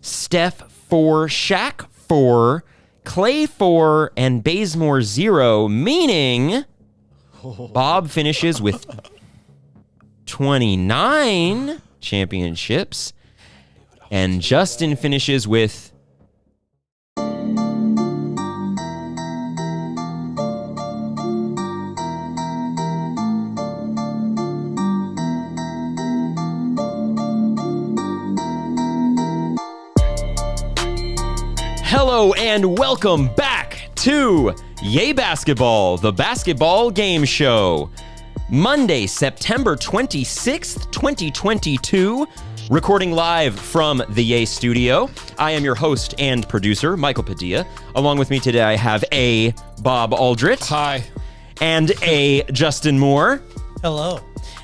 Steph 4, Shaq 4, Clay 4, and Bazemore 0, meaning Bob finishes with 29 championships, and Justin finishes with Hello and welcome back to Yay Basketball, the basketball game show. Monday, September 26th, 2022, recording live from the Yay studio. I am your host and producer, Michael Padilla. Along with me today, I have A. Bob Aldrich. Hi. And A. Justin Moore. Hello.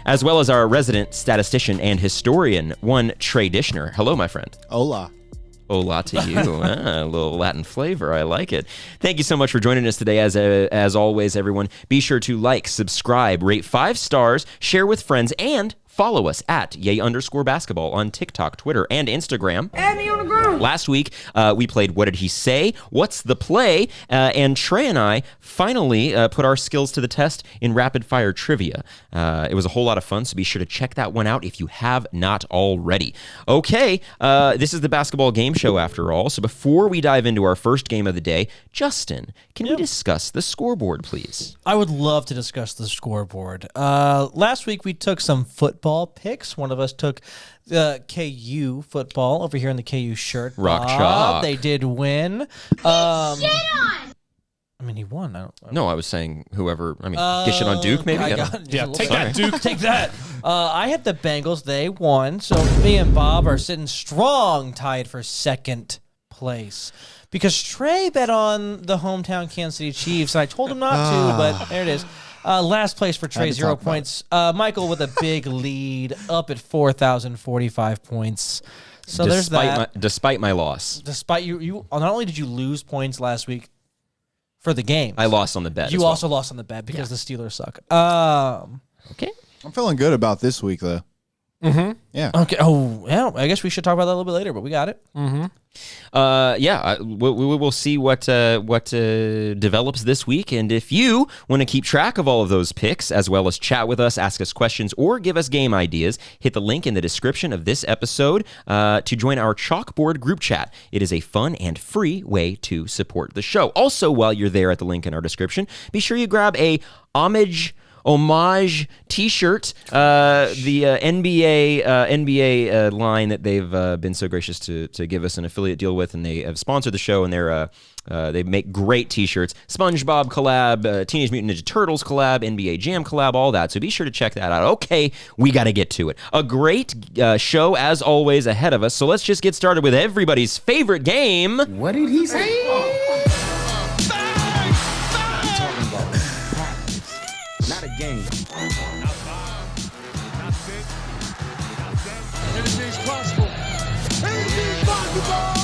As well as our resident statistician and historian, one Trey Dishner. Hello, my friend. Hola. Hola to you. A little Latin flavor. I like it. Thank you so much for joining us today. As always, everyone, be sure to like, subscribe, rate 5 stars, share with friends, and follow us at Yay_basketball on TikTok, Twitter, and Instagram. Add me on the ground. Last week, we played What Did He Say? What's the Play? And Trey and I finally put our skills to the test in rapid fire trivia. It was a whole lot of fun, so be sure to check that one out if you have not already. Okay, this is the basketball game show after all, so before we dive into our first game of the day, Justin, can we discuss the scoreboard, please? I would love to discuss the scoreboard. Last week we took some football picks. One of us took KU football over here in the KU shirt. Rock chalk. They did win. Shit on. I mean, he won. No, I was saying whoever, get shit on Duke, maybe? Take that, Duke. Take that. I have the Bengals. They won. So me and Bob are sitting strong, tied for second place. Because Trey bet on the hometown Kansas City Chiefs. And I told him not to, but there it is. Last place for Trey, 0 points. Michael with a big lead, up at 4,045 points. So there's that. Despite my loss. Despite you, not only did you lose points last week for the game, I lost on the bet. You also lost on the bet because the Steelers suck. Okay. I'm feeling good about this week, though. Mm-hmm. Yeah. Okay. Oh, yeah. I guess we should talk about that a little bit later, but we got it. Mm-hmm. We'll see what develops this week, and if you want to keep track of all of those picks, as well as chat with us, ask us questions, or give us game ideas, hit the link in the description of this episode to join our chalkboard group chat. It is a fun and free way to support the show. Also, while you're there at the link in our description, be sure you grab a homage t-shirt, the NBA line that they've been so gracious to give us an affiliate deal with, and they have sponsored the show, and they make great t-shirts. SpongeBob collab, Teenage Mutant Ninja Turtles collab, NBA Jam collab, all that. So be sure to check that out. Okay, we got to get to it. A great show, as always, ahead of us. So let's just get started with everybody's favorite game. What did he say? Not a game. Anything's possible. Anything's possible.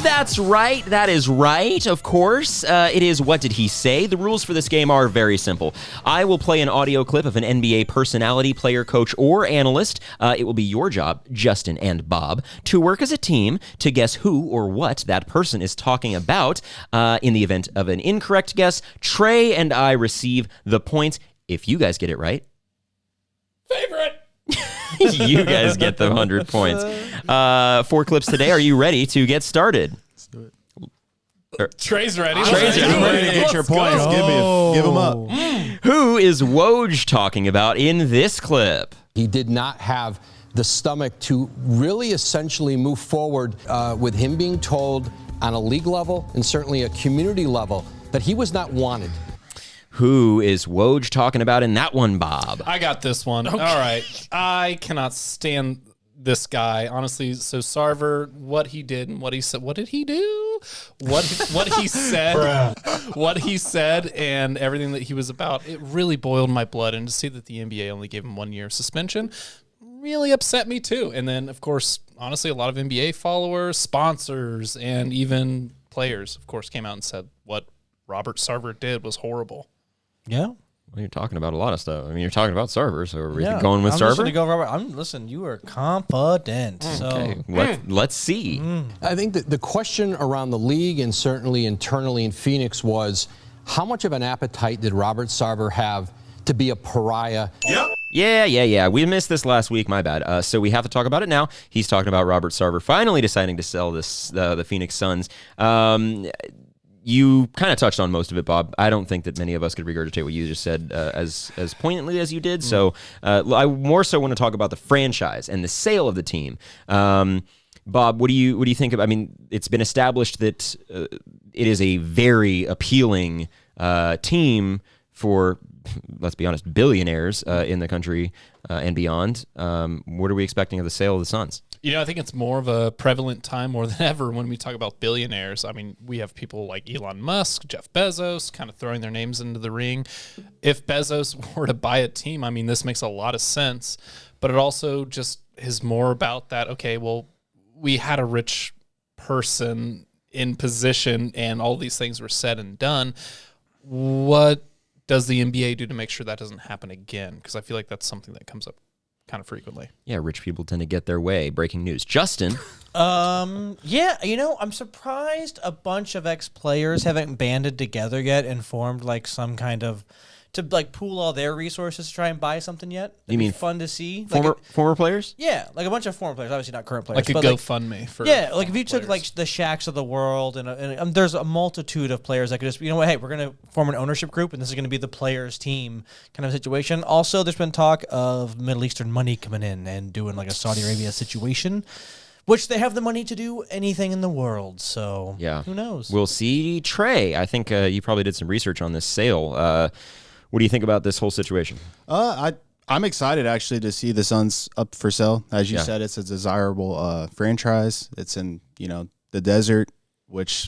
That's right. That is right. Of course, it is What Did He Say? The rules for this game are very simple. I will play an audio clip of an NBA personality, player, coach, or analyst. It will be your job, Justin and Bob, to work as a team to guess who or what that person is talking about. In the event of an incorrect guess, Trey and I receive the points. If you guys get it right, Favorite. you guys get the 100 points. 4 clips today. Are you ready to get started? Let's do it. Trey's ready. I'm ready to get your points. Give them up. Who is Woj talking about in this clip? He did not have the stomach to really essentially move forward with him being told on a league level and certainly a community level that he was not wanted. Who is Woj talking about in that one, Bob? I got this one. Okay. All right. I cannot stand this guy, honestly. So Sarver, what he did and what he said. What did he do? What he said. What he said and everything that he was about. It really boiled my blood. And to see that the NBA only gave him 1 year suspension really upset me too. And then, of course, honestly, a lot of NBA followers, sponsors, and even players, of course, came out and said what Robert Sarver did was horrible. Yeah. Well, you're talking about a lot of stuff. I mean, you're talking about Sarver, so are we Yeah, going with I'm just Sarver? gonna go Robert. Listen, you are confident. So Okay, let's see. I think that the question around the league and certainly internally in Phoenix was how much of an appetite did Robert Sarver have to be a pariah? Yeah. We missed this last week. My bad. So we have to talk about it now. He's talking about Robert Sarver finally deciding to sell the Phoenix Suns. You kind of touched on most of it, Bob. I don't think that many of us could regurgitate what you just said as poignantly as you did. So I more so want to talk about the franchise and the sale of the team. Bob, what do you think of? I mean, it's been established that it is a very appealing team for, let's be honest, billionaires in the country and beyond. What are we expecting of the sale of the Suns? I think it's more of a prevalent time more than ever when we talk about billionaires. I mean, we have people like Elon Musk, Jeff Bezos, kind of throwing their names into the ring. If Bezos were to buy a team, I mean, this makes a lot of sense. But it also just is more about that, okay, well, we had a rich person in position and all these things were said and done. What does the NBA do to make sure that doesn't happen again? Because I feel like that's something that comes up kind of frequently. Yeah, rich people tend to get their way. Breaking news. Justin. yeah, I'm surprised a bunch of ex-players haven't banded together yet and formed like some kind of to like pool all their resources to try and buy something yet. That'd You mean be fun to see? Like Former players? yeah, like a bunch of former players, obviously not current players. Like a but GoFundMe for yeah, like if you took players. like the Shaqs of the world and there's a multitude of players that could just, hey, we're going to form an ownership group and this is going to be the players' team kind of situation. Also, there's been talk of Middle Eastern money coming in and doing like a Saudi Arabia situation, which they have the money to do anything in the world. So Yeah. who knows? We'll see. Trey, I think you probably did some research on this sale. What do you think about this whole situation? I'm excited actually to see the Suns up for sale. As you Yeah. said, it's a desirable franchise. It's in the desert, which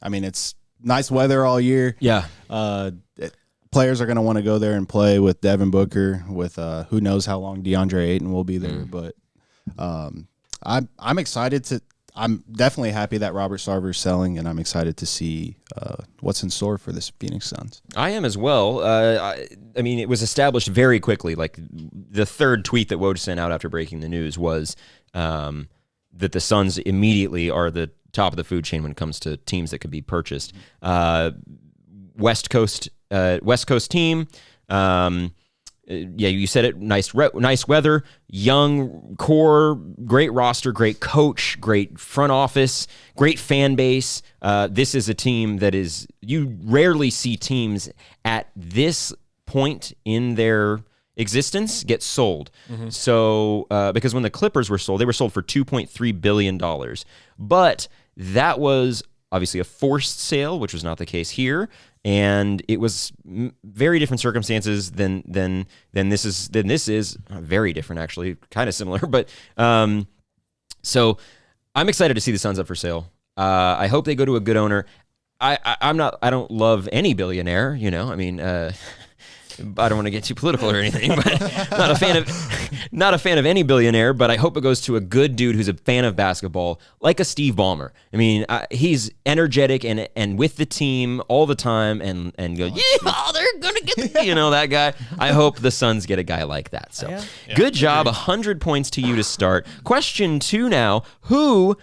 I mean it's nice weather all year. Yeah. Players are going to want to go there and play with Devin Booker. With who knows how long DeAndre Ayton will be there, but I'm excited to. I'm definitely happy that Robert Sarver's selling, and I'm excited to see what's in store for this Phoenix Suns. I am as well. I mean, it was established very quickly. Like the third tweet that Woj sent out after breaking the news was that the Suns immediately are the top of the food chain when it comes to teams that could be purchased. West Coast team. Yeah, you said it. Nice weather, young core, great roster, great coach, great front office, great fan base. This is a team that is, you rarely see teams at this point in their existence get sold. So, because when the Clippers were sold, they were sold for $2.3 billion. But that was obviously a forced sale, which was not the case here. And it was very different circumstances than this is. Very different, actually, kind of similar. But so I'm excited to see the Suns up for sale. I hope they go to a good owner. I don't love any billionaire. I mean, I don't want to get too political or anything, but not a fan of any billionaire. But I hope it goes to a good dude who's a fan of basketball, like a Steve Ballmer. I mean, he's energetic and with the team all the time, and goes, yeah, they're gonna get that guy. I hope the Suns get a guy like that. So good job, 100 points to you to start. Question 2 now: Who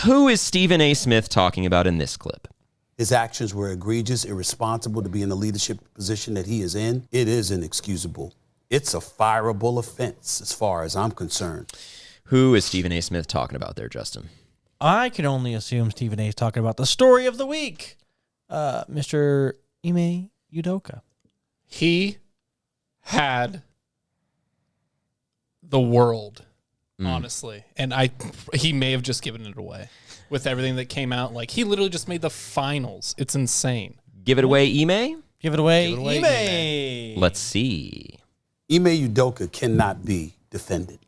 is Stephen A. Smith talking about in this clip? His actions were egregious, irresponsible to be in the leadership position that he is in. It is inexcusable. It's a fireable offense as far as I'm concerned. Who is Stephen A. Smith talking about there, Justin? I can only assume Stephen A. is talking about the story of the week, Mr. Ime Udoka. He had the world, honestly. And he may have just given it away with everything that came out. Like, he literally just made the finals. It's insane. Give it away, Ime? Give it away, Give it away, Ime. Let's see. Ime Udoka cannot be defended.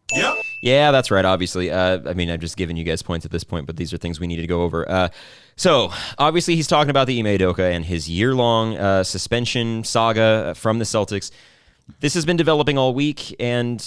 Yeah, that's right, obviously. I mean, I've just given you guys points at this point, but these are things we needed to go over. So, obviously, he's talking about the Ime Udoka and his year-long suspension saga from the Celtics. This has been developing all week, and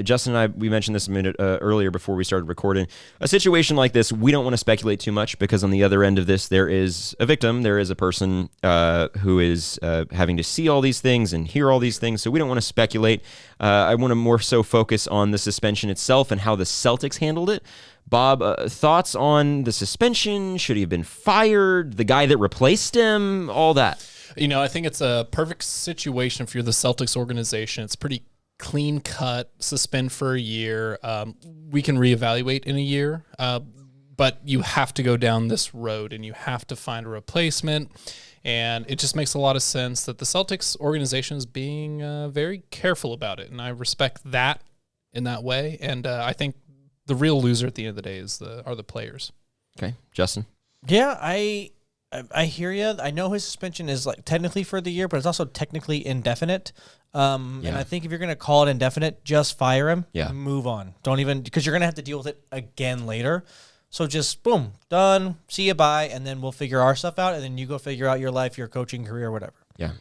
Justin and I, we mentioned this a minute earlier before we started recording. A situation like this, we don't want to speculate too much because on the other end of this, there is a victim, there is a person who is having to see all these things and hear all these things. So we don't want to speculate. I want to more so focus on the suspension itself and how the Celtics handled it. Bob, thoughts on the suspension? Should he have been fired? The guy that replaced him? All that. I think it's a perfect situation if you're the Celtics organization. It's pretty clean cut, suspend for a year. We can reevaluate in a year, but you have to go down this road and you have to find a replacement. And it just makes a lot of sense that the Celtics organization is being very careful about it. And I respect that in that way. And I think the real loser at the end of the day are the players. Okay, Justin. Yeah, I hear you. I know his suspension is like technically for the year, but it's also technically indefinite. And I think if you're going to call it indefinite, just fire him. Yeah. Move on. Don't even, because you're going to have to deal with it again later. So just boom, done. See you, bye, and then we'll figure our stuff out, and then you go figure out your life, your coaching career, whatever. Yeah.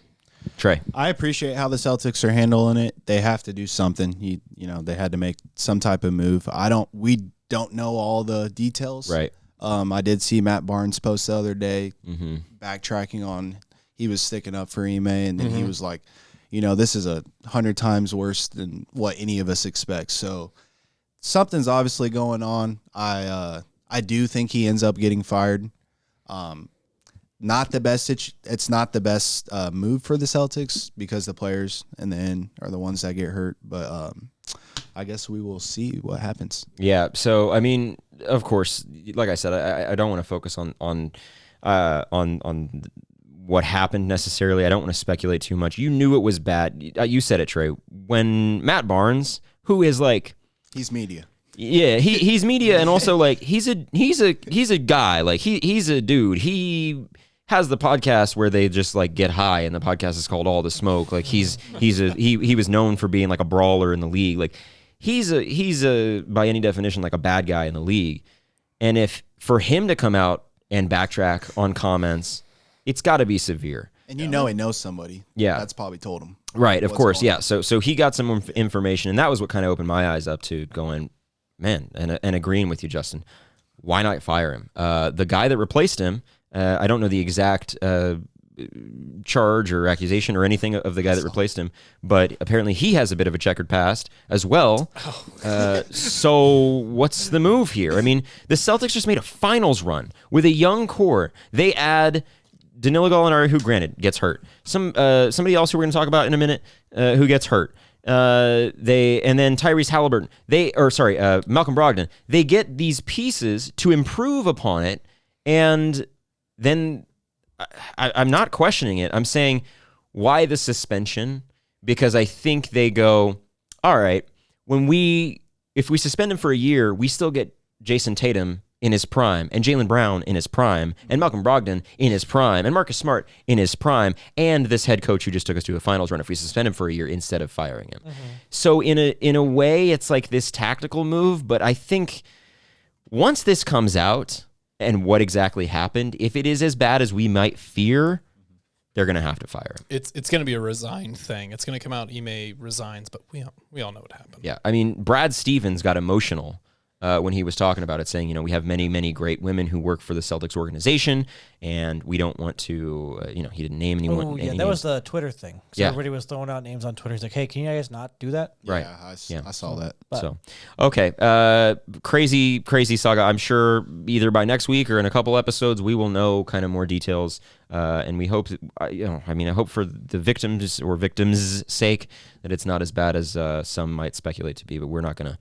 Trey. I appreciate how the Celtics are handling it. They have to do something. They had to make some type of move. We don't know all the details. Right. I did see Matt Barnes post the other day backtracking on he was sticking up for Ime, and then he was like, this is 100 times worse than what any of us expect. So something's obviously going on. I do think he ends up getting fired. Not the best. It's not the best move for the Celtics because the players in the end are the ones that get hurt. But I guess we will see what happens. Yeah. So I mean, of course, like I said, I don't want to focus on what happened necessarily. I don't want to speculate too much. You knew it was bad. You said it, Trey. When Matt Barnes, who is like, he's media. Yeah, he's media, and also like he's a guy. Like he's a dude. He has the podcast where they just like get high, and the podcast is called All the Smoke. Like he was known for being like a brawler in the league. Like he's a by any definition like a bad guy in the league. And if for him to come out and backtrack on comments, it's got to be severe. And he knows somebody. Yeah, that's probably told him. Right, of course. Yeah. So he got some information, and that was what kind of opened my eyes up to going, man, and agreeing with you, Justin. Why not fire him? The guy that replaced him, I don't know the exact charge or accusation or anything of the guy that replaced him, but apparently he has a bit of a checkered past as well. So what's the move here? I mean, the Celtics just made a finals run with a young core. They add Danilo Gallinari, who granted gets hurt. Somebody else who we're going to talk about in a minute who gets hurt. And then Tyrese Halliburton. Malcolm Brogdon. They get these pieces to improve upon it, and then I'm not questioning it. I'm saying, why the suspension? Because I think they go, all right, if we suspend him for a year, we still get Jason Tatum in his prime, and Jaylen Brown in his prime, and Malcolm Brogdon in his prime, and Marcus Smart in his prime, and this head coach who just took us to a finals run if we suspend him for a year instead of firing him. So in a way, it's like this tactical move, but I think once this comes out and what exactly happened, if it is as bad as we might fear, they're going to have to fire him. It's going to be a resigned thing. It's going to come out, Ime resigns, but we all know what happened. Yeah, I mean, Brad Stevens got emotional when he was talking about it, saying, we have many, many great women who work for the Celtics organization, and we don't want to, he didn't name anyone. Oh, yeah, that was the Twitter thing. So everybody was throwing out names on Twitter. He's like, hey, can you guys not do that? Right. Yeah, I saw that. So, okay. Crazy saga. I'm sure either by next week or in a couple episodes, we will know kind of more details. And we hope, I hope for the victims' sake that it's not as bad as some might speculate to be, but we're going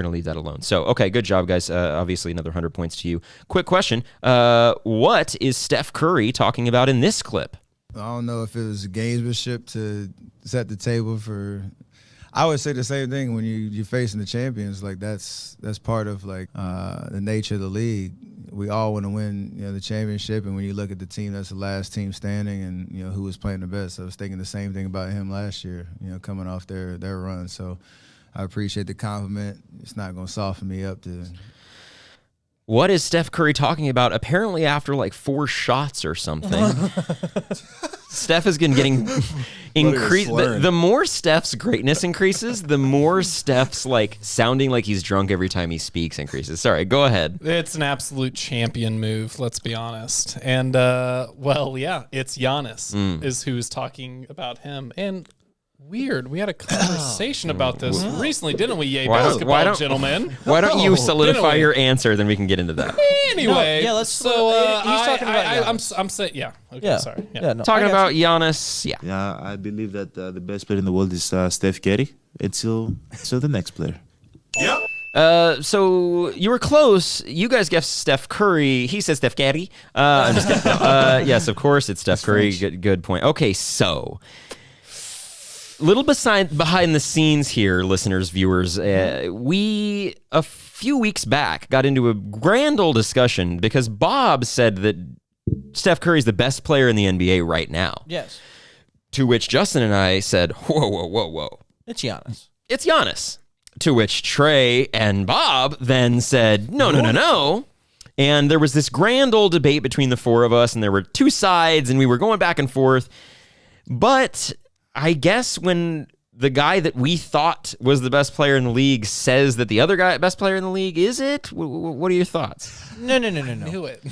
to leave that alone. So, okay, good job, guys. Obviously, another 100 points to you. Quick question. What is Steph Curry talking about in this clip? I don't know if it was gamesmanship to set the table for. I would say the same thing when you're facing the champions. Like that's part of like the nature of the league. We all want to win, the championship. And when you look at the team, that's the last team standing, and who was playing the best. I was thinking the same thing about him last year. Coming off their run. So I appreciate the compliment. It's not going to soften me up to. What is Steph Curry talking about? Apparently after like 4 shots or something. Steph has been getting increased. The more Steph's greatness increases, the more Steph's like sounding like he's drunk every time he speaks increases. Sorry, go ahead. It's an absolute champion move, let's be honest. And well, yeah, it's Giannis is who's talking about him. And weird, we had a conversation about this recently, didn't we, Yay basketball gentlemen? Why don't you solidify your answer, then we can get into that. Anyway, yeah, let's. so he's talking about. Giannis. I'm saying, yeah. Okay, Yeah. sorry. Yeah, no, Talking I got about you. Giannis, yeah. Yeah, I believe that the best player in the world is Steph Curry until the next player. So you were close. You guys guessed Steph Curry. He said Steph Curry. I'm just kidding. No, yes, of course it's Steph Curry. Good point. Okay, so little behind the scenes here, listeners, viewers. We a few weeks back got into a grand old discussion because Bob said that Steph Curry's the best player in the NBA right now. Yes, To which Justin and I said, whoa. it's Giannis. It's Giannis. To which Trey and Bob then said, no. And there was this grand old debate between the four of us, and there were two sides, and we were going back and forth. But I guess when the guy that we thought was the best player in the league says that the other guy, best player in the league, is it? What are your thoughts? No. Knew it.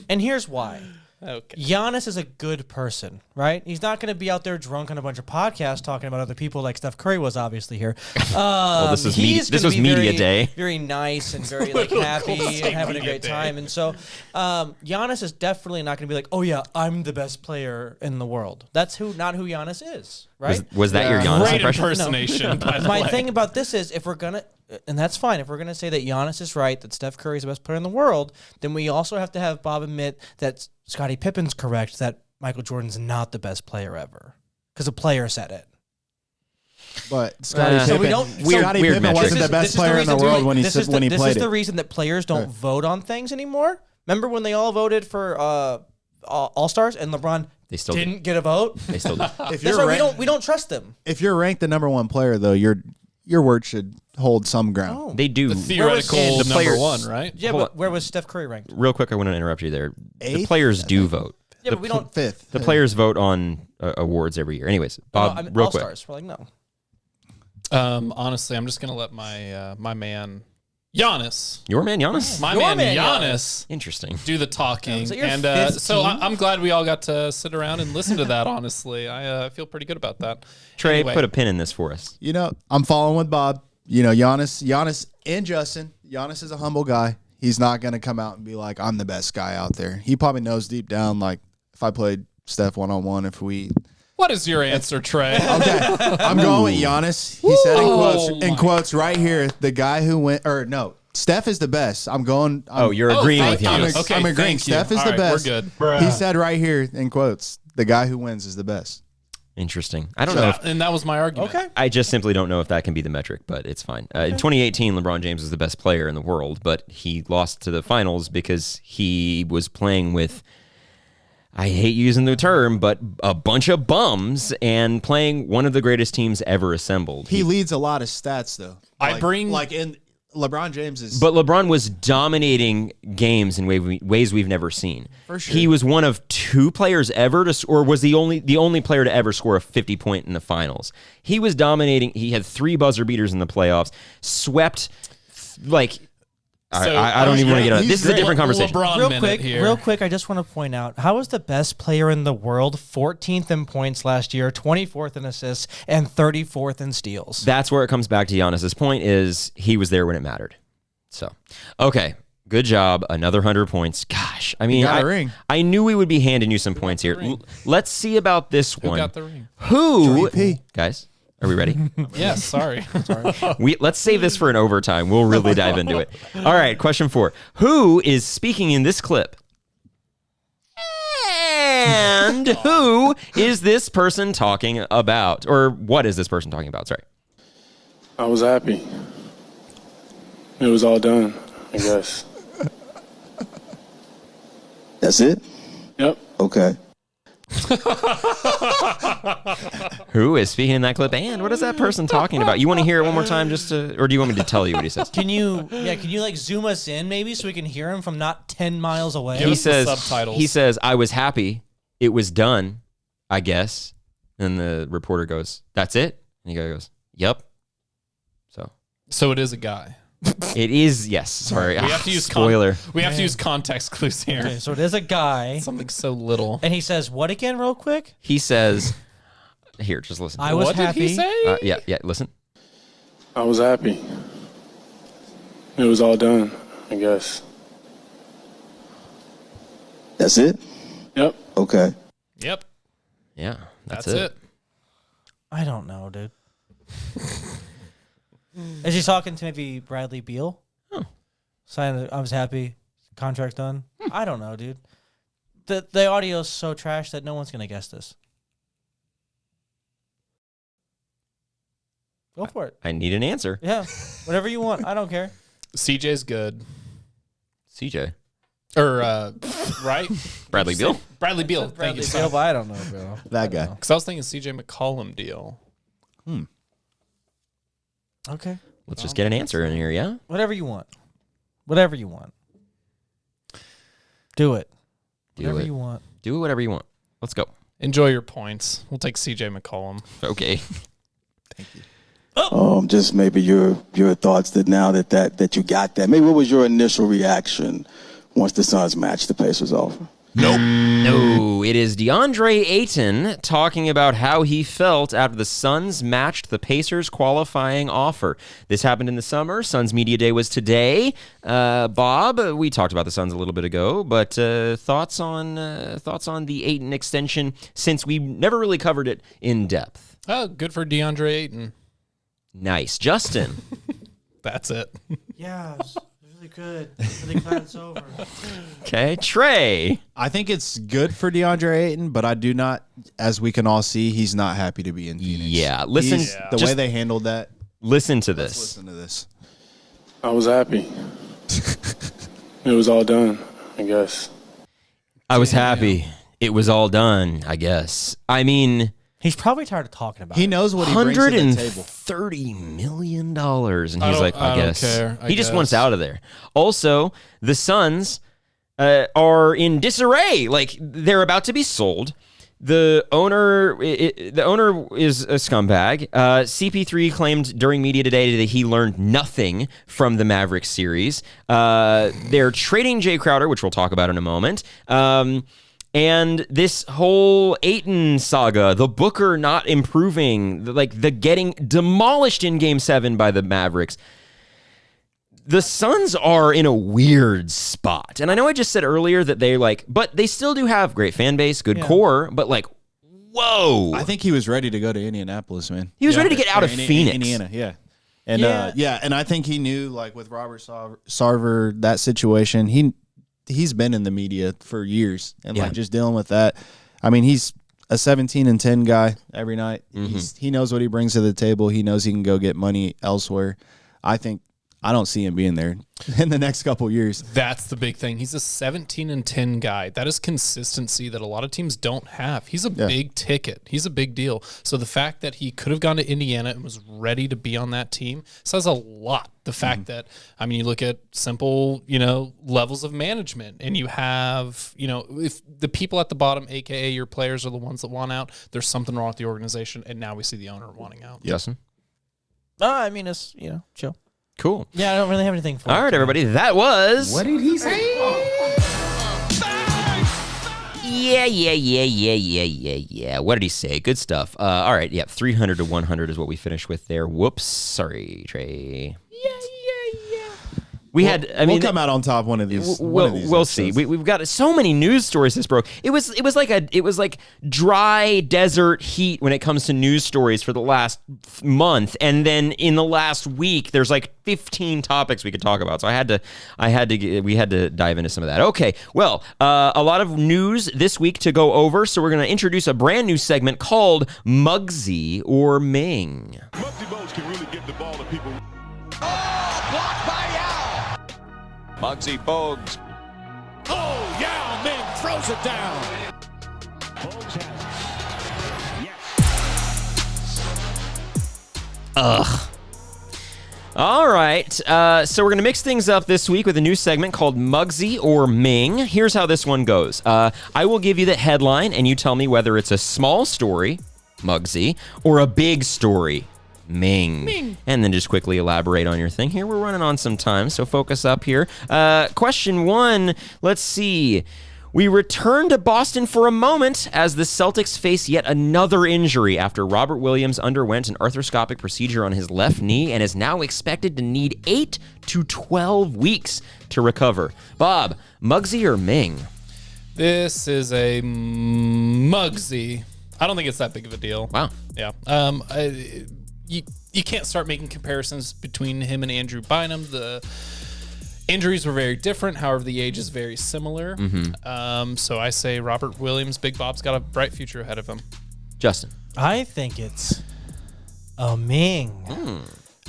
And here's why. Okay. Giannis is a good person, right? He's not going to be out there drunk on a bunch of podcasts talking about other people like Steph Curry was obviously here. This was he's this gonna was be media very, day. very nice and very like happy and having a great time. And so, Giannis is definitely not going to be like, oh yeah, I'm the best player in the world. That's not who Giannis is, right? Was that your Giannis Great impression? impersonation. By the My way. thing about this is if we're gonna, and that's fine, if we're gonna say that Giannis is right, that Steph Curry is the best player in the world, then we also have to have Bob admit that Scottie Pippen's correct, that Michael Jordan's not the best player ever, because a player said it. But Scottie So Pippen, we don't- weird Scottie metric. Pippen wasn't the best player in the world when he This is played This is it. the reason that players don't vote on things anymore. Remember when they all voted for All-Stars and LeBron They still didn't get a vote? They still do. If That's you're why ranked, we don't trust them. if you're ranked the number one player, though, your word should hold some ground. Oh. They do. The theoretical the number players- one, right? Yeah, Hold but where was Steph Curry ranked? Real quick, I want to interrupt you there. The Eighth? players do vote. Yeah, but we don't. Fifth. The players vote on awards every year. Anyways, Bob, I mean, real quick. All-Stars. We're like, no. Honestly, I'm just gonna let my man Giannis, Your man, Giannis? my Your man man Giannis, Interesting. do the talking. Is that your And fifth so team? I'm glad we all got to sit around and listen to that. Honestly, I feel pretty good about that. Trey, Anyway. put a pin in this for us. You know, I'm following with Bob. You know, Giannis and Justin. Giannis is a humble guy. He's not going to come out and be like, I'm the best guy out there. He probably knows deep down, like, if I played Steph one-on-one, if we... What is your answer, Trey? Okay, I'm going with Giannis. He said in quotes right here, the guy who went, or no, Steph is the best. You're agreeing with thank you. Giannis. Okay, I'm agreeing. thank you. Steph is All the right, best. we're good. He said right here in quotes, the guy who wins is the best. Interesting. I don't know if And that was my argument. Okay. I just simply don't know if that can be the metric, but it's fine. In 2018, LeBron James was the best player in the world, but he lost to the finals because he was playing with, I hate using the term, but a bunch of bums and playing one of the greatest teams ever assembled. He leads a lot of stats though. I in LeBron James is. But LeBron was dominating games in ways we've never seen. For sure. He was one of two players ever to, or was the only player to ever score a 50-point in the finals. He was dominating. He had 3 buzzer beaters in the playoffs. Swept, like. I don't even want to get on. This is a different conversation. Real quick, I just want to point out, how is the best player in the world 14th in points last year, 24th in assists, and 34th in steals? That's where it comes back to Giannis. Point is he was there when it mattered. So, okay. Good job. Another 100 points. Gosh. I mean, got a ring. I knew we would be handing you some points here. Let's see about this one. got the ring? Who? Joey P. Guys, are we ready? Yes, sorry. Let's save this for an overtime. We'll really dive into it. All right, question 4. Who is speaking in this clip? And who is this person talking about? Or what is this person talking about? Sorry. I was happy. It was all done, I guess. That's it? Yep. Okay. Who is speaking in that clip? And what is that person talking about? You want to hear it one more time or do you want me to tell you what he says? Can you like zoom us in maybe so we can hear him from not 10 miles away? Give us the subtitles. He says, I was happy. It was done. I guess. And the reporter goes, that's it? And he goes, yep. So it is a guy. It is, yes. Sorry. We have to use spoiler. We have to use context clues here. Okay, so it is a guy. Something so little. And he says what again, real quick? He says, here, just listen. I was what happy. did he say? Yeah, listen. I was happy. It was all done, I guess. That's it? Yep. Okay. Yep. Yeah, that's it. I don't know, dude. Is he talking to maybe Bradley Beal? Oh. Sign. I was happy. Contract done. I don't know, dude. The audio's so trash that no one's gonna guess this. Go for it. I need an answer. Yeah, whatever you want. I don't care. CJ's good. CJ. Or, right? Bradley Beal. Bradley Beal. Thank Bradley you. Beal, but I don't know, bro. That guy. Because I was thinking CJ McCollum deal. Okay. Let's just get an answer in here, yeah? Whatever you want. Whatever you want. Do it. Whatever you want. Do whatever you want. Let's go. Enjoy your points. We'll take CJ McCollum. Okay. Just maybe your thoughts that now that you got that. Maybe what was your initial reaction once the Suns matched the Pacers offer? No, it is DeAndre Ayton talking about how he felt after the Suns matched the Pacers qualifying offer. This happened in the summer. Suns Media Day was today. Bob, we talked about the Suns a little bit ago, but thoughts on the Ayton extension since we never really covered it in depth. Oh, good for DeAndre Ayton. Nice. Justin. That's it. Yeah, it was really good. Really glad it's over. Okay. Trey. I think it's good for DeAndre Ayton, but I do not, as we can all see, he's not happy to be in Phoenix. Yeah. Listen. The way they handled that. Listen to this. Listen to this. I was happy. It was all done, I guess. I was happy. It was all done, I guess. I mean, He's probably tired of talking about He it. knows what he brings to the table. $130 million. And he's like, I don't guess. care. He just wants out of there. Also, the Suns are in disarray. Like, they're about to be sold. The owner is a scumbag. CP3 claimed during media today that he learned nothing from the Mavericks series. They're trading Jay Crowder, which we'll talk about in a moment. And this whole Ayton saga, the Booker not improving, the getting demolished in Game 7 by the Mavericks. The Suns are in a weird spot. And I know I just said earlier that but they still do have great fan base, good core, but whoa. I think he was ready to go to Indianapolis, man. He was ready to get out of Phoenix. Indiana, yeah. And and I think he knew, with Robert Sarver, that situation, he's been in the media for years and just dealing with that. I mean, he's a 17-10 guy every night. He knows what he brings to the table. He knows he can go get money elsewhere. I don't see him being there in the next couple years. That's the big thing. He's a 17-10 guy. That is consistency that a lot of teams don't have. He's a big ticket. He's a big deal. So the fact that he could have gone to Indiana and was ready to be on that team says a lot. The fact that, you look at simple, levels of management, and you have, if the people at the bottom, AKA your players, are the ones that want out, there's something wrong with the organization, and now we see the owner wanting out. Justin? It's, chill. Cool. Yeah, I don't really have anything for All right, everybody. That was... What did he say? Yeah. What did he say? Good stuff. All right, 300 to 100 is what we finished with there. Whoops. Sorry, Trey. We'll come out on top one of these. We'll see. We've got so many news stories this broke. It was like dry desert heat when it comes to news stories for the last month, and then in the last week there's 15 topics we could talk about. So we had to dive into some of that. Okay, well, a lot of news this week to go over. So we're going to introduce a brand new segment called Muggsy or Ming. Muggsy Bogues can really get the ball to people. Blocked by Yao. Muggsy Bogues. Oh, Yao Ming throws it down. Bogues has it. Yes. Ugh. All right, so we're going to mix things up this week with a new segment called Muggsy or Ming. Here's how this one goes. I will give you the headline, and you tell me whether it's a small story, Muggsy, or a big story, Ming. And then just quickly elaborate on your thing here. We're running on some time, so focus up here. Question 1, let's see. We return to Boston for a moment as the Celtics face yet another injury after Robert Williams underwent an arthroscopic procedure on his left knee and is now expected to need 8 to 12 weeks to recover. Bob, Muggsy or Ming? This is a Muggsy. I don't think it's that big of a deal. Wow. Yeah. You can't start making comparisons between him and Andrew Bynum. The injuries were very different. However, the age is very similar. So I say Robert Williams, Big Bob's got a bright future ahead of him. Justin? I think it's a Ming.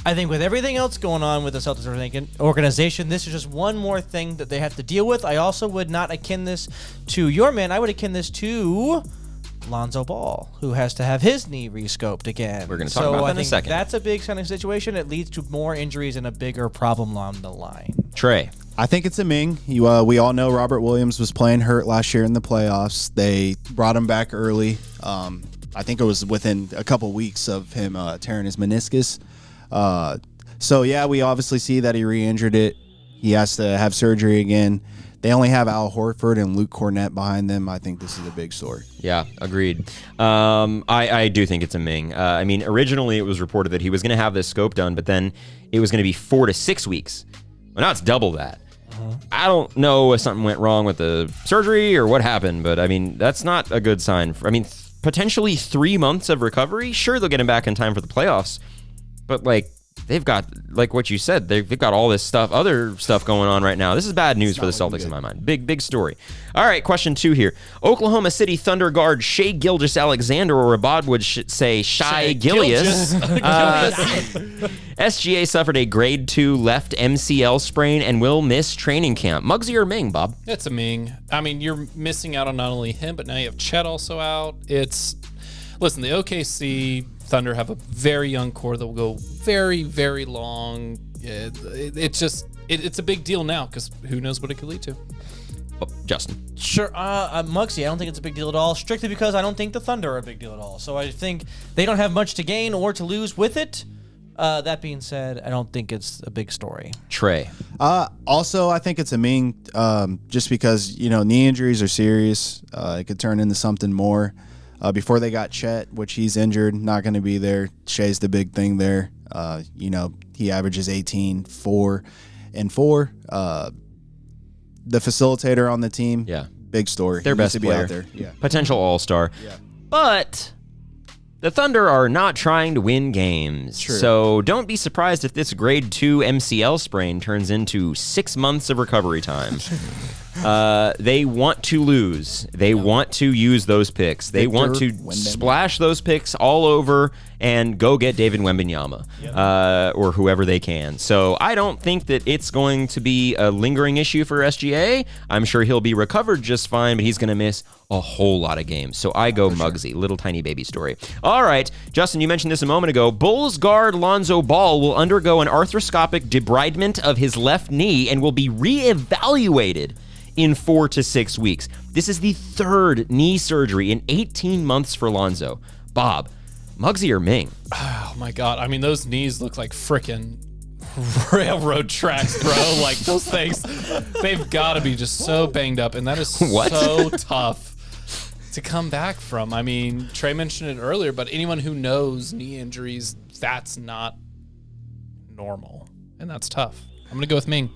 I think with everything else going on with the Celtics organization, this is just one more thing that they have to deal with. I also would not akin this to your man. I would akin this to Lonzo Ball, who has to have his knee rescoped again. We're going to talk about that in a second. That's a big kind of situation. It leads to more injuries and a bigger problem along the line. Trey? I think it's a Ming. We all know Robert Williams was playing hurt last year in the playoffs. They brought him back early. I think it was within a couple weeks of him tearing his meniscus. So, yeah, we obviously see that he re-injured it. He has to have surgery again. They only have Al Horford and Luke Cornett behind them. I think this is a big story. Yeah, agreed. I do think it's a Ming. I mean, originally it was reported that he was going to have this scope done, but then it was going to be 4 to 6 weeks. Well, now it's double that. I don't know if something went wrong with the surgery or what happened, but I mean, that's not a good sign. Potentially 3 months of recovery. Sure, they'll get him back in time for the playoffs, but they've got, like what you said, they've got all this stuff, other stuff going on right now. This is bad news for the Celtics in my mind. Big story. All right, question 2 here. Oklahoma City Thunder guard Shai Gilgeous-Alexander, or Abad would say Shai Gilgeous. SGA suffered a grade 2 left MCL sprain and will miss training camp. Muggsy or Ming, Bob? It's a Ming. I mean, you're missing out on not only him, but now you have Chet also out. Listen, the OKC Thunder have a very young core that will go very, very long. It's a big deal now because who knows what it could lead to. Oh, Justin? Sure. Muggsy, I don't think it's a big deal at all, strictly because I don't think the Thunder are a big deal at all. So I think they don't have much to gain or to lose with it. That being said, I don't think it's a big story. Trey? Also, I think it's a Ming just because, knee injuries are serious. It could turn into something more. Before they got Chet, which he's injured, not going to be there. Shai's the big thing there. He averages 18, 4, and 4. The facilitator on the team, big story. Their best player. Out there. Yeah. Potential all-star. Yeah. But the Thunder are not trying to win games. True. So don't be surprised if this grade 2 MCL sprain turns into 6 months of recovery time. They want to lose. They want to use those picks. They want to splash those picks all over and go get David Wembanyama or whoever they can. So I don't think that it's going to be a lingering issue for SGA. I'm sure he'll be recovered just fine, but he's going to miss a whole lot of games. So I go Muggsy, little tiny baby story. All right, Justin, you mentioned this a moment ago. Bulls guard Lonzo Ball will undergo an arthroscopic debridement of his left knee and will be reevaluated in 4 to 6 weeks. This is the 3rd knee surgery in 18 months for Lonzo. Bob, Muggsy or Ming? Oh my God. I mean, those knees look like frickin' railroad tracks, bro. Like those things, they've got to be just so banged up. And that is so tough to come back from. I mean, Trey mentioned it earlier, but anyone who knows knee injuries, that's not normal. And that's tough. I'm going to go with Ming.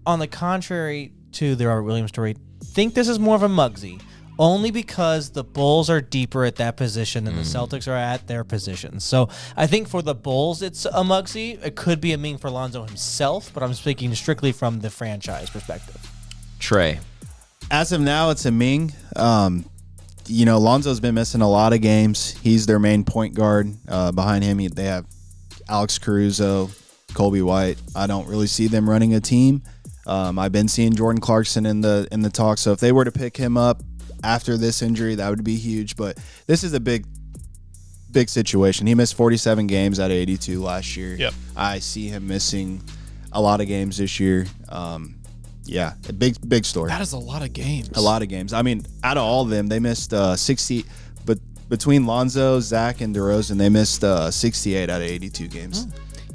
On the contrary to the Robert Williams story, think this is more of a Muggsy, only because the Bulls are deeper at that position than the Celtics are at their positions. So I think for the Bulls, it's a Muggsy. It could be a Ming for Lonzo himself, but I'm speaking strictly from the franchise perspective. Trey? As of now, it's a Ming. Lonzo's been missing a lot of games. He's their main point guard. Behind him, they have Alex Caruso, Colby White. I don't really see them running a team. I've been seeing Jordan Clarkson in the talk, so if they were to pick him up after this injury, that would be huge. But this is a big big situation. He missed 47 games out of 82 last year. Yep. I see him missing a lot of games this year. Yeah, a big story. That is a lot of games. A lot of games. I mean, out of all of them, they missed 60. But between Lonzo, Zach, and DeRozan, they missed 68 out of 82 games.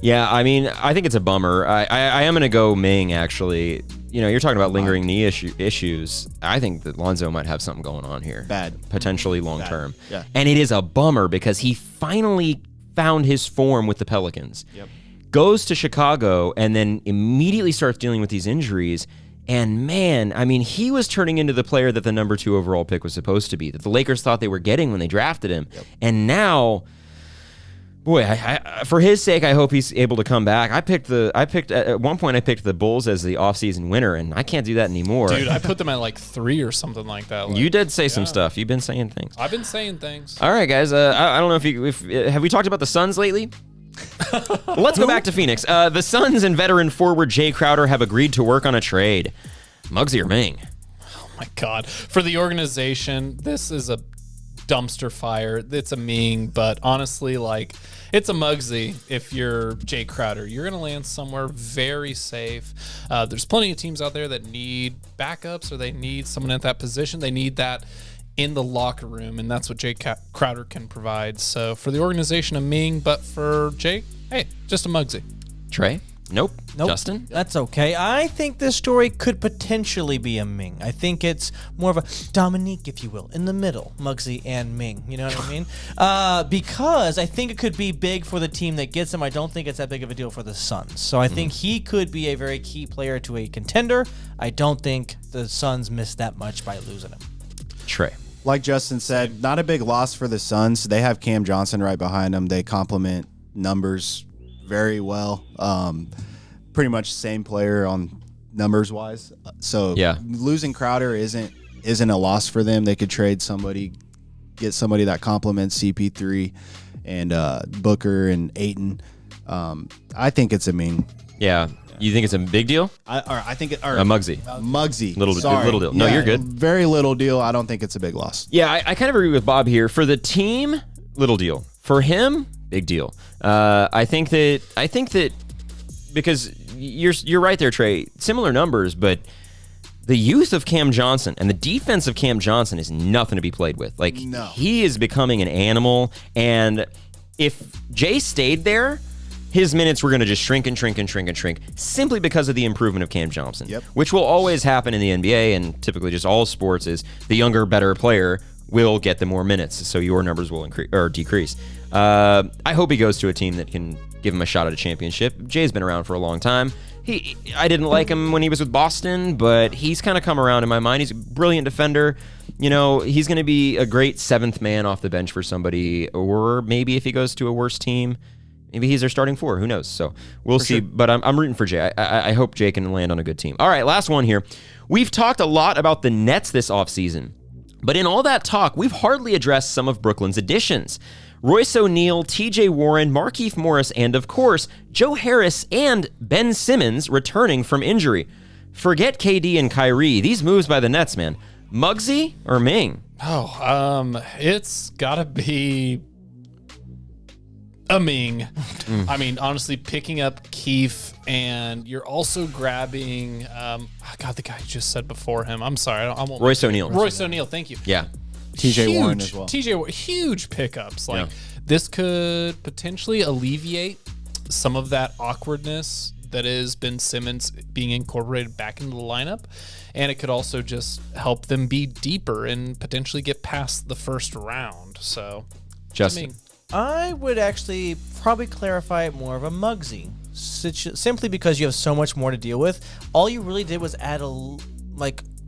Yeah, I mean, I think it's a bummer. I am going to go Ming, actually. You know, you're talking about lingering knee issues. I think that Lonzo might have something going on here. Bad. Potentially long term. Yeah. And it is a bummer because he finally found his form with the Pelicans. Yep. Goes to Chicago and then immediately starts dealing with these injuries. And man, I mean, he was turning into the player that the number 2 overall pick was supposed to be, that the Lakers thought they were getting when they drafted him. Yep. And now, boy, I for his sake, I hope he's able to come back. At one point I picked the Bulls as the offseason winner, and I can't do that anymore. Dude, I put them at like 3 or something like that. Like, You did say some stuff. You've been saying things. I've been saying things. All right, guys. I don't know if have we talked about the Suns lately? Let's go back to Phoenix. The Suns and veteran forward Jay Crowder have agreed to work on a trade. Muggsy or Ming? Oh my God. For the organization, this is a dumpster fire. It's a Ming, but honestly, like, it's a Muggsy if you're Jay Crowder. You're going to land somewhere very safe. There's plenty of teams out there that need backups or they need someone at that position. They need that in the locker room, and that's what Jay Crowder can provide. So for the organization, a Ming, but for Jay, hey, just a Muggsy. Trey? Nope. Justin? That's okay. I think this story could potentially be a Ming. I think it's more of a Dominique, if you will, in the middle, Muggsy and Ming. You know what I mean? Because I think it could be big for the team that gets him. I don't think it's that big of a deal for the Suns. So I think he could be a very key player to a contender. I don't think the Suns missed that much by losing him. Trey. Like Justin said, not a big loss for the Suns. They have Cam Johnson right behind them. They complement numbers very well. Pretty much same player on numbers wise. So yeah, losing Crowder isn't a loss for them. They could trade somebody, get somebody that complements CP3 and Booker and Ayton. I think it's a Ming. Yeah. You think it's a big deal? I think a Muggsy. Muggsy. Little deal. No, you're good. Very little deal. I don't think it's a big loss. Yeah, I kind of agree with Bob here. For the team, little deal. For him, big deal. I think that because you're right there, Trey. Similar numbers, but the youth of Cam Johnson and the defense of Cam Johnson is nothing to be played with. Like, he is becoming an animal, and if Jay stayed there, his minutes were going to just shrink simply because of the improvement of Cam Johnson, which will always happen in the NBA and typically just all sports is the younger, better player will get the more minutes, so your numbers will increase or decrease. I hope he goes to a team that can give him a shot at a championship. Jay's been around for a long time. I didn't like him when he was with Boston, but he's kind of come around in my mind. He's a brilliant defender. You know, he's going to be a great 7th man off the bench for somebody, or maybe if he goes to a worse team, maybe he's their starting 4. Who knows? So we'll see. Sure. But I'm rooting for Jay. I hope Jay can land on a good team. All right, last one here. We've talked a lot about the Nets this offseason, but in all that talk, we've hardly addressed some of Brooklyn's additions. Royce O'Neal, T.J. Warren, Markieff Morris, and of course, Joe Harris and Ben Simmons returning from injury. Forget KD and Kyrie. These moves by the Nets, man. Muggsy or Ming? It's gotta be a Ming. I mean, honestly, picking up Keefe, and you're also grabbing, the guy you just said before him. I'm sorry, I won't. Royce O'Neal. Royce O'Neal, thank you. Yeah. TJ Warren as well. Huge pickups. Like, this could potentially alleviate some of that awkwardness that is Ben Simmons being incorporated back into the lineup. And it could also just help them be deeper and potentially get past the first round. So, Justin. I would actually probably clarify it more of a Muggsy, simply because you have so much more to deal with. All you really did was add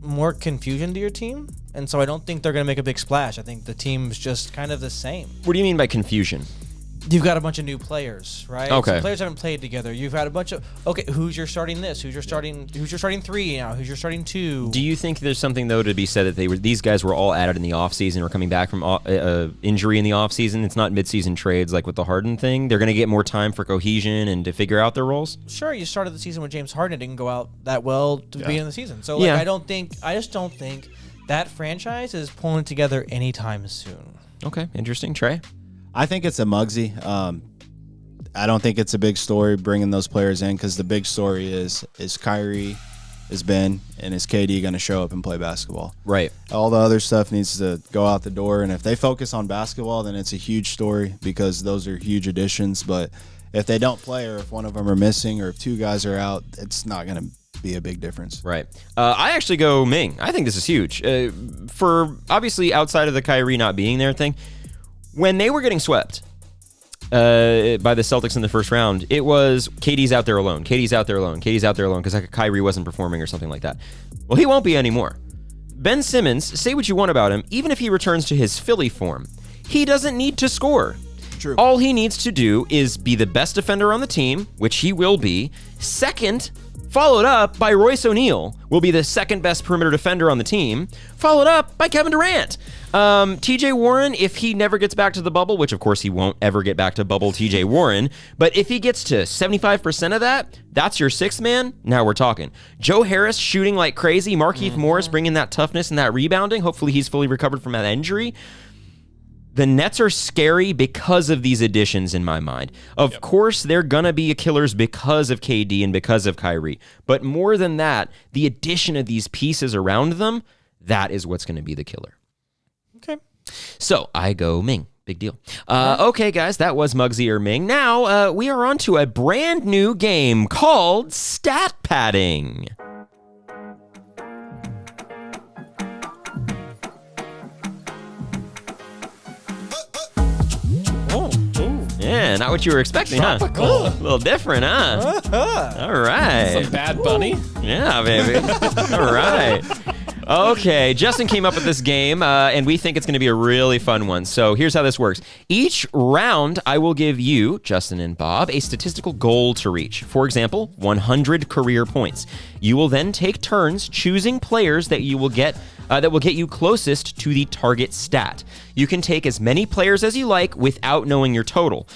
more confusion to your team, and so I don't think they're going to make a big splash. I think the team's just kind of the same. What do you mean by confusion? You've got a bunch of new players, right? Okay. Some players haven't played together. You've had a bunch of who's your starting this? Who's your starting 3 now? Who's your starting 2? Do you think there's something though to be said that these guys were all added in the offseason or coming back from injury in the offseason? It's not midseason trades like with the Harden thing. They're going to get more time for cohesion and to figure out their roles. Sure, you started the season with James Harden. It didn't go out that well to the beginning of the season. So I just don't think that franchise is pulling together anytime soon. Okay, interesting. Trey? I think it's a Muggsy. I don't think it's a big story bringing those players in because the big story is Kyrie, is Ben, and is KD going to show up and play basketball? Right. All the other stuff needs to go out the door, and if they focus on basketball, then it's a huge story because those are huge additions. But if they don't play, or if one of them are missing, or if two guys are out, it's not going to be a big difference. Right. I actually go Ming. I think this is huge. For obviously outside of the Kyrie not being there thing, when they were getting swept by the Celtics in the first round, it was KD's out there alone. KD's out there alone. KD's out there alone because Kyrie wasn't performing or something like that. Well, he won't be anymore. Ben Simmons, say what you want about him, even if he returns to his Philly form, he doesn't need to score. True. All he needs to do is be the best defender on the team, which he will be. Second, followed up by Royce O'Neal, will be the second best perimeter defender on the team, followed up by Kevin Durant. TJ Warren, if he never gets back to the bubble, which of course he won't ever get back to bubble TJ Warren, but if he gets to 75% of that, that's your sixth man. Now we're talking. Joe Harris shooting like crazy. Markieff Morris bringing that toughness and that rebounding. Hopefully he's fully recovered from that injury. The Nets are scary because of these additions in my mind. Of course, they're going to be killers because of KD and because of Kyrie. But more than that, the addition of these pieces around them, that is what's going to be the killer. Okay. So I go Ming. Big deal. Okay, guys, that was Muggsy or Ming. Now we are on to a brand new game called Stat Padding. Yeah, not what you were expecting, Tropical. huh? A little different, huh? All right. Some Bad Bunny. Yeah, baby. All right. Okay, Justin came up with this game, and we think it's going to be a really fun one. So here's how this works. Each round, I will give you, Justin and Bob, a statistical goal to reach. For example, 100 career points. You will then take turns choosing players that you will get that will get you closest to the target stat. You can take as many players as you like without knowing your total.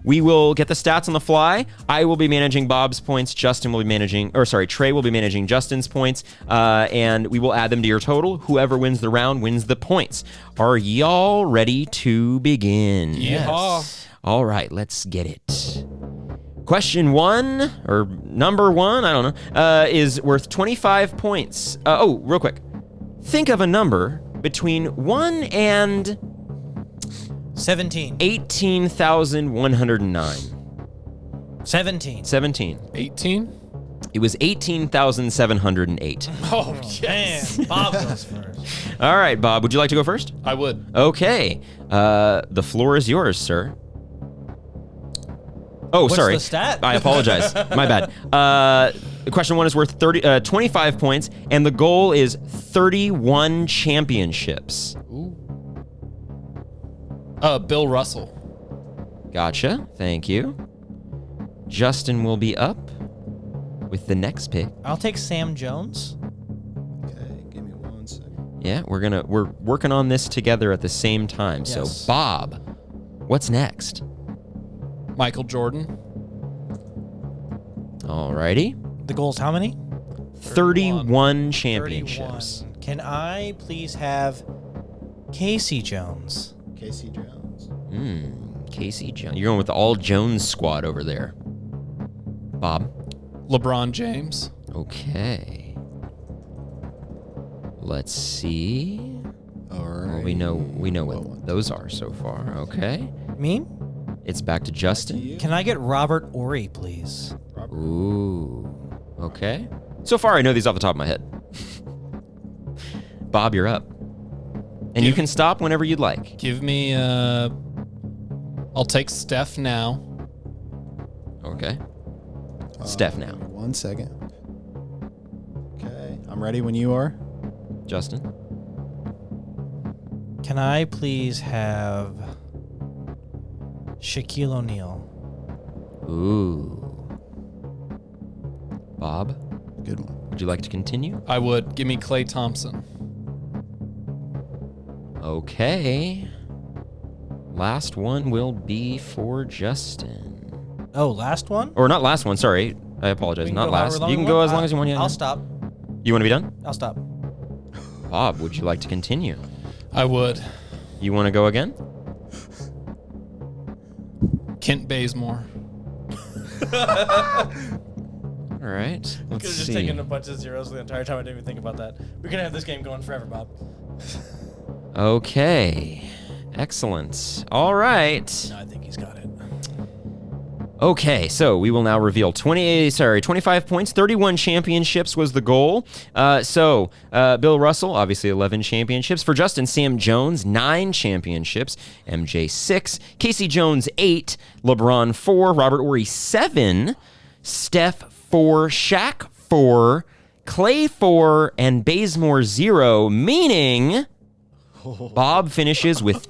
We will get the stats on the fly. I will be managing Bob's points. Trey will be managing Justin's points, and we will add them to your total. Whoever wins the round wins the points. Are y'all ready to begin? Yes. All right, let's get it. Question one, or number one, I don't know, is worth 25 points. Real quick. Think of a number between 1 and 17. 18,109. 17. 17. 18? It was 18,708. Oh, yes. Man, Bob goes first. All right, Bob, would you like to go first? I would. Okay. The floor is yours, sir. Oh, What's sorry. the stat? I apologize. My bad. Question one is worth 25 points, and the goal is 31 championships. Ooh. Bill Russell. Gotcha. Thank you. Justin will be up with the next pick. I'll take Sam Jones. Okay, give me 1 second. Yeah, we're working on this together at the same time. Yes. So, Bob, what's next? Michael Jordan. Alrighty. The goal's how many? 31 championships. 31. Can I please have Casey Jones? Casey Jones. Casey Jones. You're going with the all Jones squad over there. Bob. LeBron James. Okay. Let's see. All right. Well, we know what those are so far. Okay. Me? It's back to Justin. Can I get Robert Ory, please? Ooh. Okay. So far, I know these off the top of my head. Bob, you're up. And you can stop whenever you'd like. Give me, I'll take Steph now. Okay. Steph now. 1 second. Okay, I'm ready when you are. Justin. Can I please have Shaquille O'Neal? Ooh. Bob, Good one. would you like to continue? I would. Give me Klay Thompson. Okay. Last one will be for Justin. Oh, last one? Or not last one, sorry. I apologize. We can Not go last. however long You we can go want. as long as you want. Yeah. I'll stop. You want to be done? I'll stop. Bob, would you like to continue? I would. You want to go again? Kent Bazemore. All right. Could Let's have just see. taken a bunch of zeros the entire time. I didn't even think about that. We could have this game going forever, Bob. Okay. Excellent. All right. No, I think he's got it. Okay, so we will now reveal 25 points, 31 championships was the goal. Bill Russell, obviously 11 championships. For Justin, Sam Jones, 9 championships. MJ, 6. Casey Jones, 8. LeBron, 4. Robert Horry, 7. Steph, 4. Shaq, 4. Clay, 4. And Bazemore, 0, meaning Bob finishes with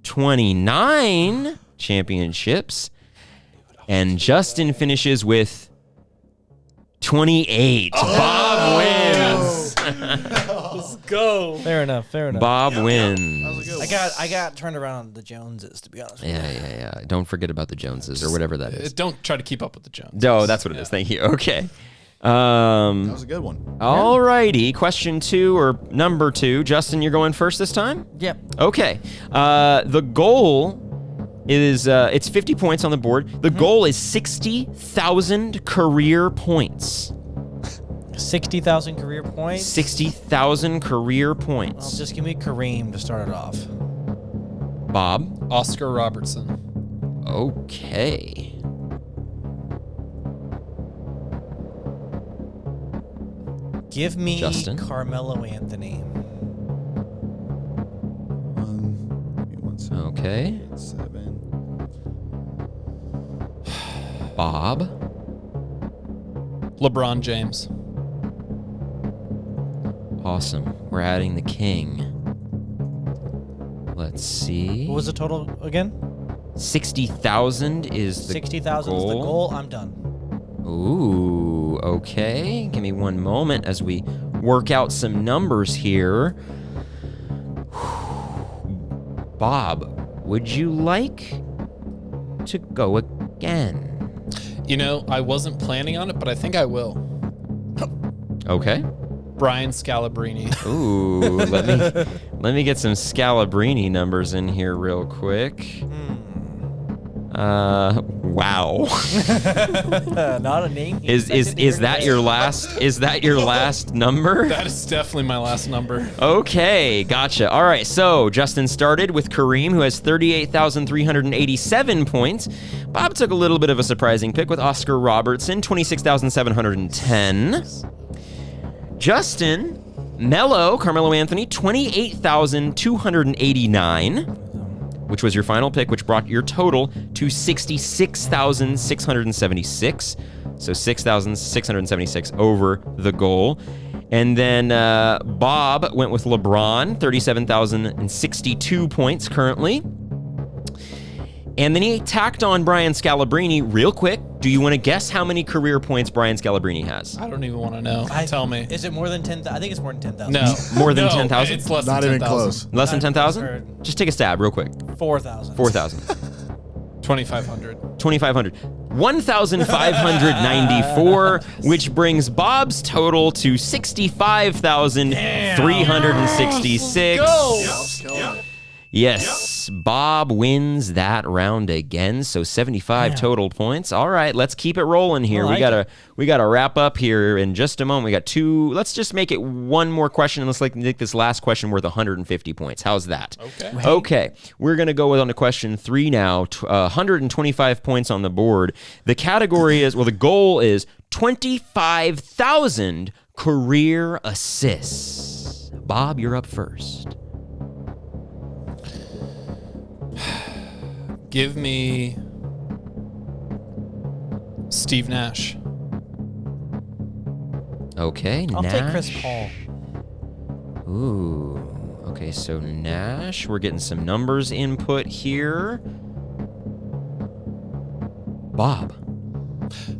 29 championships. And Justin finishes with 28. Bob wins. Let's go. Fair enough. Bob wins. I got turned around on the Joneses, to be honest with you. Yeah. Don't forget about the Joneses or whatever that is. Don't try to keep up with the Joneses. No, that's what it is. Thank you. Okay. That was a good one. All righty. Question 2 or number 2. Justin, you're going first this time? Yep. Okay. The goal is it's 50 points on the board. The goal is 60,000 career points. 60,000 career points? 60,000 career points. Well, just give me Kareem to start it off. Bob? Oscar Robertson. Okay. Give me Justin? Carmelo Anthony. Okay. 7. Bob? LeBron James. Awesome. We're adding the king. Let's see. What was the total again? 60,000 is the 60,000 is the goal. I'm done. Ooh, okay. Give me one moment as we work out some numbers here. Bob, would you like to go again? You know, I wasn't planning on it, but I think I will. Okay. Brian Scalabrine. Ooh, let me get some Scalabrine numbers in here real quick. Wow. Not a name. Is that your last number? That is definitely my last number. Okay, gotcha. All right, so Justin started with Kareem, who has 38,387 points. Bob took a little bit of a surprising pick with Oscar Robertson, 26,710. Justin, Carmelo Anthony, 28,289, which was your final pick, which brought your total to 66,676. So 6,676 over the goal. And then Bob went with LeBron, 37,062 points currently. And then he tacked on Brian Scalabrine real quick. Do you want to guess how many career points Brian Scalabrine has? I don't even want to know. Tell me. Is it more than 10,000? I think it's more than 10,000. No. More than 10,000? It's less Not than even 10,000. close. Less than 10,000? Just take a stab real quick. 4,000. 4,000. 2,500. 2,500. 1,594, which brings Bob's total to 65,366. Yes, Bob wins that round again, so 75 total points. All right, let's keep it rolling here. We gotta wrap up here in just a moment. We got 2. Let's just make it one more question, and let's make this last question worth 150 points. How's that? Okay. Okay, we're gonna go on to question 3 now. 125 points on the board. The category is the goal is 25,000 career assists. Bob, you're up first. Give me Steve Nash. Okay, I'll Nash. take Chris Paul. Ooh. Okay, so Nash. We're getting some numbers input here. Bob.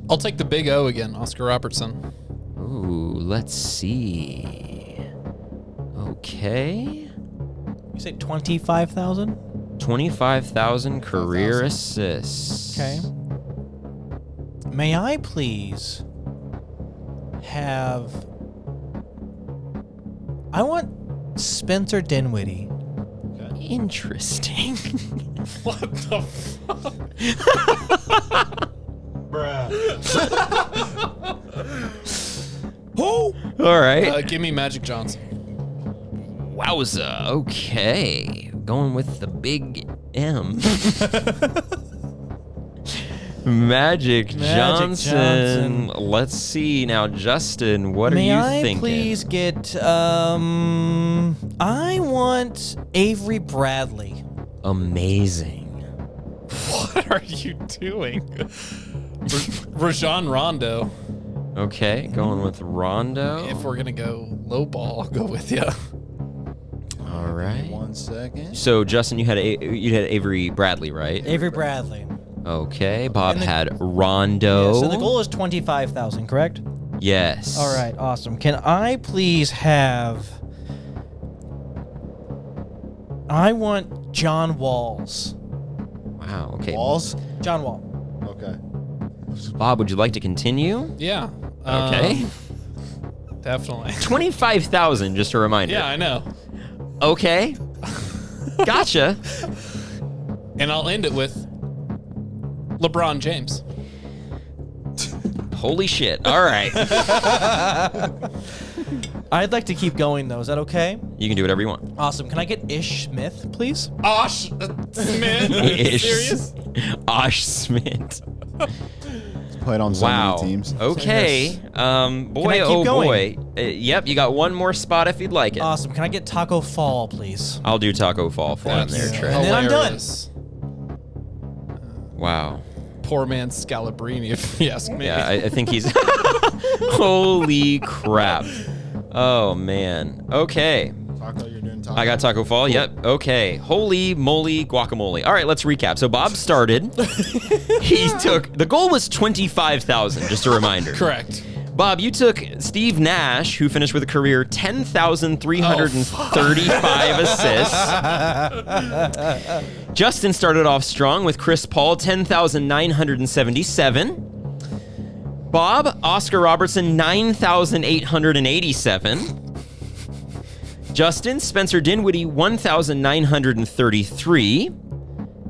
I'll take the big O again, Oscar Robertson. Ooh, let's see. Okay. You say 25,000? 25,000 career assists. Okay. May I please have... I want Spencer Dinwiddie Interesting. What the fuck? All right. Give me Magic Johnson. Wowza. Okay. Going with the big M. Magic Johnson. Let's see now, Justin. What are you thinking? May I please get? I want Avery Bradley. Amazing. What are you doing? Rajon Rondo. Okay, going with Rondo. If we're gonna go low ball, I'll go with you. All right. 1 second. So Justin, you had Avery Bradley, right? Avery Bradley. Okay. Bob had Rondo. Yeah, so the goal is 25,000, correct? Yes. All right, awesome. Can I please have? I want John Walls. Wow. Okay. Walls? John Wall. Okay. Bob, would you like to continue? Yeah. Okay. Definitely. 25,000, just a reminder. Yeah, I know. Okay. Gotcha. And I'll end it with LeBron James. Holy shit. All right. I'd like to keep going, though. Is that okay? You can do whatever you want. Awesome. Can I get Ish Smith, please? Osh Smith. Ish. Serious? Osh Smith. Played on so Wow. many teams. Okay. Boy, Can I keep oh going? boy. Yep, you got one more spot if you'd like it. Awesome. Can I get Taco Fall, please? I'll do Taco Fall for him there, Trey. And then I'm done. Hilarious. Wow. Poor man Scalabrini, if you ask me. Yeah, I think he's. Holy crap. Oh, man. Okay. Taco, you're doing taco. I got Taco Fall. Yep. Okay. Holy moly guacamole. All right, let's recap. So Bob started. He took. The goal was 25,000, just a reminder. Correct. Bob, you took Steve Nash, who finished with a career 10,335 assists. Justin started off strong with Chris Paul, 10,977. Bob, Oscar Robertson, 9,887. Justin, Spencer Dinwiddie, 1,933.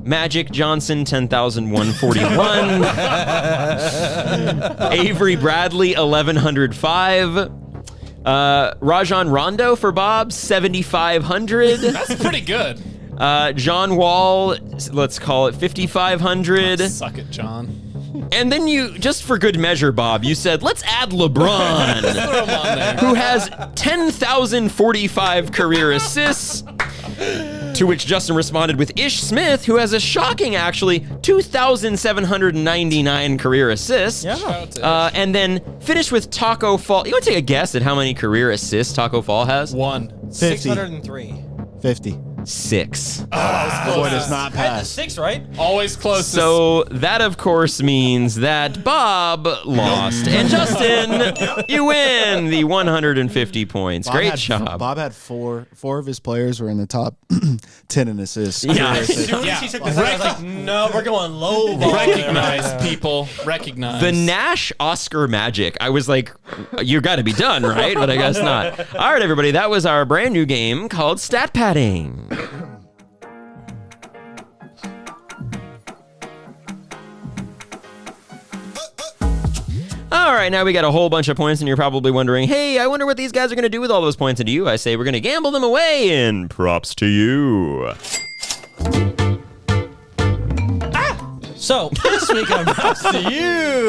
Magic Johnson, 10,141. Avery Bradley, 1,105. Rajon Rondo for Bob, 7,500. That's pretty good. John Wall, let's call it 5,500. Suck it, John. And then you, just for good measure, Bob, you said, let's add LeBron, Throw him on there. who has 10,045 career assists. To which Justin responded with Ish Smith, who has a shocking, actually, 2,799 career assists. Yeah. And then finished with Taco Fall. You want to take a guess at how many career assists Taco Fall has? 1. 603. 50. 6. Boy does not I had the pass. 6, right? Always closest. So that, of course, means that Bob lost. And Justin, you win the 150 points. Bob Great had- job. Bob had four of his players were in the top 10 in assists. Yeah. As soon as he took the I was like, no, we're going low ball. Recognize, people. Recognize. The Nash Oscar magic. I was like, you got to be done, right? But I guess not. All right, everybody. That was our brand new game called Stat Padding. All right, now we got a whole bunch of points, and you're probably wondering, hey, I wonder what these guys are going to do with all those points. And to you, I say we're going to gamble them away, and props to you. So this week on Props to You,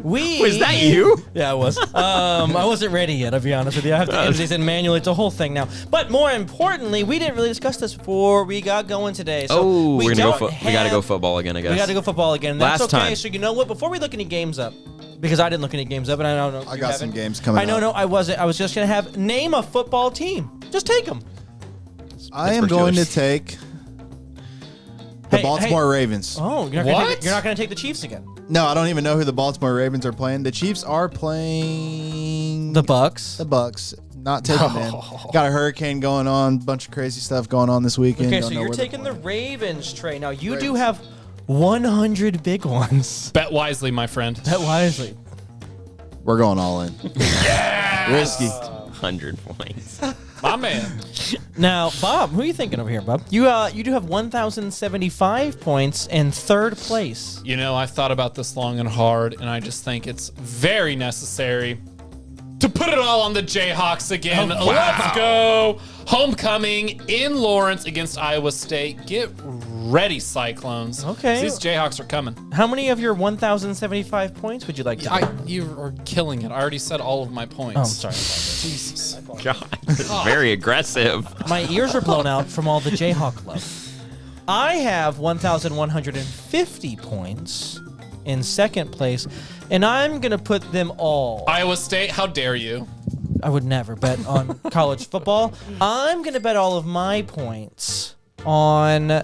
Was that you? Yeah, it was. I wasn't ready yet. I'll be honest with you. I have to edit these in manually. It's a whole thing now. But more importantly, we didn't really discuss this before we got going today. So we got to have- go football again, I guess. We got to go football again. That's Last okay. time. So you know what? Before we look any games up, because I didn't look any games up, and I don't know. I you got some haven't. games coming I know. up. No, I wasn't. I was just gonna have name a football team. Just take them. I am Pittsburgh going to Steelers. take the Baltimore Ravens. Oh, you're not gonna take the Chiefs again. No, I don't even know who the Baltimore Ravens are playing. The Chiefs are playing The Bucks. The Bucks. Not taking them. Got a hurricane going on, bunch of crazy stuff going on this weekend. Okay, Don't so know you're where they're taking the playing. Ravens, Trey. Now you do have 100 big ones. Bet wisely, my friend. Bet wisely. We're going all in. Risky. 100 points. My man. Now, Bob, who are you thinking over here, Bob? You do have 1,075 points in third place. You know, I've thought about this long and hard, and I just think it's very necessary to put it all on the Jayhawks again. Oh, wow. Let's go. Homecoming in Lawrence against Iowa State. Get ready, Cyclones. Okay. These Jayhawks are coming. How many of your 1,075 points would you like to do? You are killing it. I already said all of my points. Oh, I'm sorry. Jesus. God, this is very aggressive. My ears are blown out from all the Jayhawk love. I have 1,150 points in second place, and I'm going to put them all. Iowa State, how dare you? I would never bet on college football. I'm going to bet all of my points on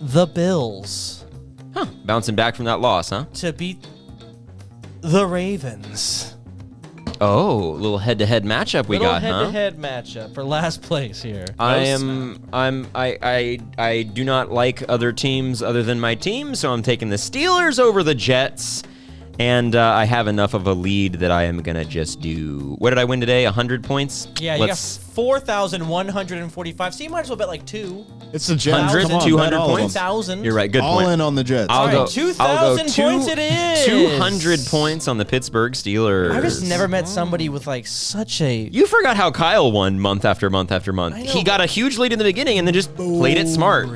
the Bills. Huh. Bouncing back from that loss, huh? To beat the Ravens. Oh, a little head-to-head matchup we got, huh? Head-to-head matchup for last place here. I do not like other teams other than my team, so I'm taking the Steelers over the Jets. And I have enough of a lead that I am going to just do... What did I win today? 100 points? Yeah, you got 4,145. So you might as well bet like 2. It's the Jets. 100, Come on, 200 bet all of them. points? 2,000. You're right. Good All point. in on the Jets. I'll All right, 2,000 points it is. 200 points on the Pittsburgh Steelers. I just never met somebody with like such a... You forgot how Kyle won month after month after month. I know, He got a huge lead in the beginning and then just played it smart.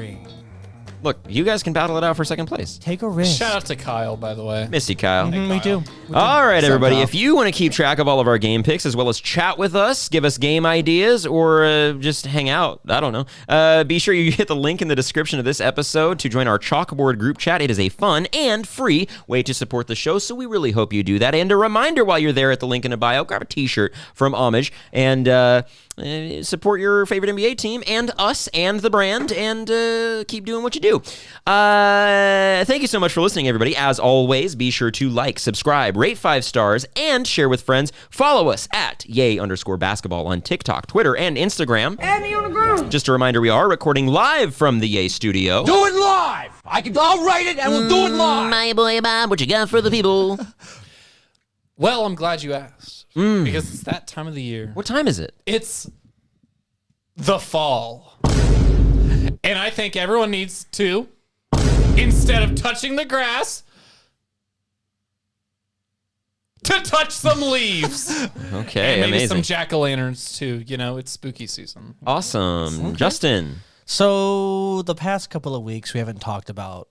Look, you guys can battle it out for second place. Take a risk. Shout out to Kyle, by the way. Missy Kyle. We do. All right, everybody. If you want to keep track of all of our game picks as well as chat with us, give us game ideas, or just hang out, I don't know, be sure you hit the link in the description of this episode to join our Chalkboard group chat. It is a fun and free way to support the show, so we really hope you do that. And a reminder while you're there at the link in the bio, grab a t-shirt from Homage and support your favorite NBA team and us and the brand, and keep doing what you do. Thank you so much for listening, everybody. As always, be sure to like, subscribe, rate 5 stars, and share with friends. Follow us at @Yay_basketball on TikTok, Twitter, and Instagram. Add me on the ground. Just a reminder, we are recording live from the Yay studio. Do it live. I'll write it and we'll do it live. My boy Bob, what you got for the people? Well, I'm glad you asked. Because it's that time of the year. What time is it? It's the fall. And I think everyone needs to, instead of touching the grass, to touch some leaves. Okay, and maybe amazing. some jack-o'-lanterns too. You know, it's spooky season. Awesome. Justin. So the past couple of weeks, we haven't talked about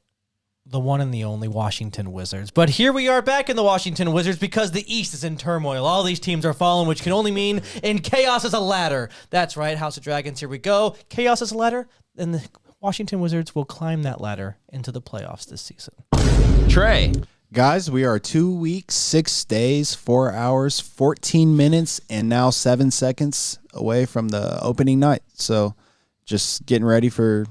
the one and the only Washington Wizards. But here we are back in the Washington Wizards because the East is in turmoil. All these teams are falling, which can only mean in chaos is a ladder. That's right, House of Dragons, here we go. Chaos is a ladder, and the Washington Wizards will climb that ladder into the playoffs this season. Trey. Guys, we are 2 weeks, 6 days, 4 hours, 14 minutes, and now 7 seconds away from the opening night. So just getting ready for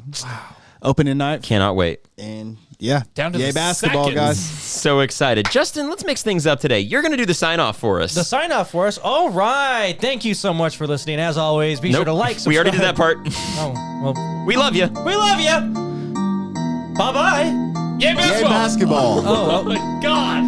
opening night. Cannot wait. And yeah, down to Yay the basketball, seconds. guys. So excited. Justin, let's mix things up today. You're going to do the sign-off for us. The sign-off for us. All right. Thank you so much for listening. As always, be sure to like, subscribe. We already did that part. Oh, well. We love you. We love you. Bye-bye. Yay, basketball. Yay basketball. Oh, Oh my God.